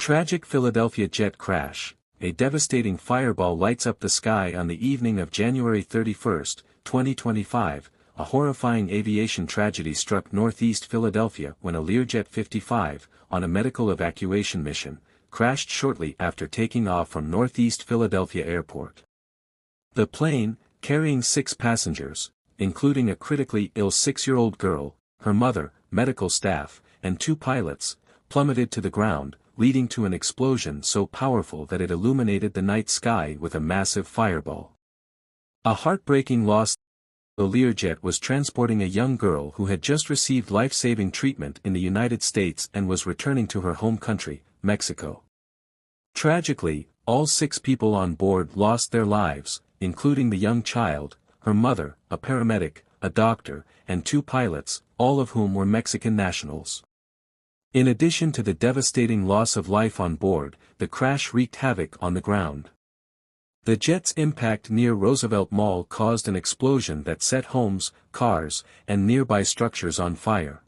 Tragic Philadelphia jet crash. A devastating fireball lights up the sky on the evening of January 31, 2025. A horrifying aviation tragedy struck northeast Philadelphia when a Learjet 55, on a medical evacuation mission, crashed shortly after taking off from northeast Philadelphia Airport. The plane, carrying 6 passengers, including a critically ill 6-year-old girl, her mother, medical staff, and 2 pilots, plummeted to the ground, leading to an explosion so powerful that it illuminated the night sky with a massive fireball. A heartbreaking loss. The Learjet was transporting a young girl who had just received life-saving treatment in the United States and was returning to her home country, Mexico. Tragically, all 6 people on board lost their lives, including the young child, her mother, a paramedic, a doctor, and 2 pilots, all of whom were Mexican nationals. In addition to the devastating loss of life on board, the crash wreaked havoc on the ground. The jet's impact near Roosevelt Mall caused an explosion that set homes, cars, and nearby structures on fire.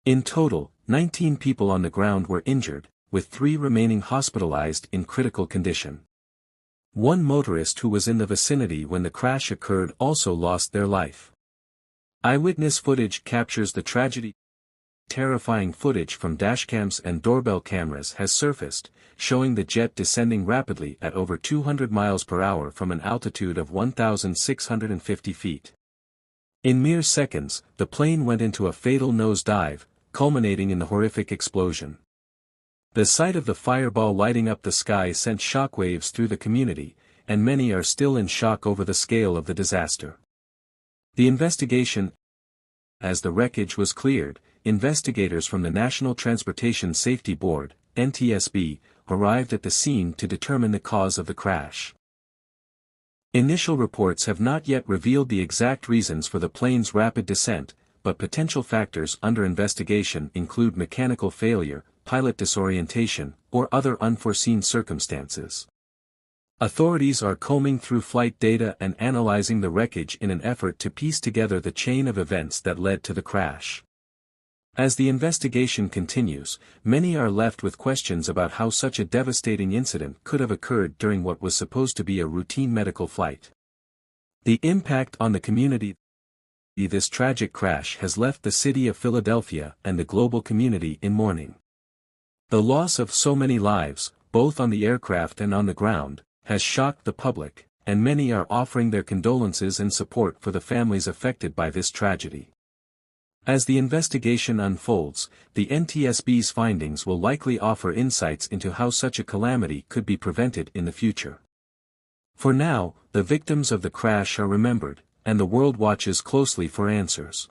In total, 19 people on the ground were injured, with 3 remaining hospitalized in critical condition. One motorist who was in the vicinity when the crash occurred also lost their life. Eyewitness footage captures the tragedy. Terrifying footage from dashcams and doorbell cameras has surfaced, showing the jet descending rapidly at over 200 miles per hour from an altitude of 1,650 feet. In mere seconds, the plane went into a fatal nosedive, culminating in the horrific explosion. The sight of the fireball lighting up the sky sent shockwaves through the community, and many are still in shock over the scale of the disaster. The investigation. As the wreckage was cleared, investigators from the National Transportation Safety Board, NTSB, arrived at the scene to determine the cause of the crash. Initial reports have not yet revealed the exact reasons for the plane's rapid descent, but potential factors under investigation include mechanical failure, pilot disorientation, or other unforeseen circumstances. Authorities are combing through flight data and analyzing the wreckage in an effort to piece together the chain of events that led to the crash. As the investigation continues, many are left with questions about how such a devastating incident could have occurred during what was supposed to be a routine medical flight. The impact on the community. This tragic crash has left the city of Philadelphia and the global community in mourning. The loss of so many lives, both on the aircraft and on the ground, has shocked the public, and many are offering their condolences and support for the families affected by this tragedy. As the investigation unfolds, the NTSB's findings will likely offer insights into how such a calamity could be prevented in the future. For now, the victims of the crash are remembered, and the world watches closely for answers.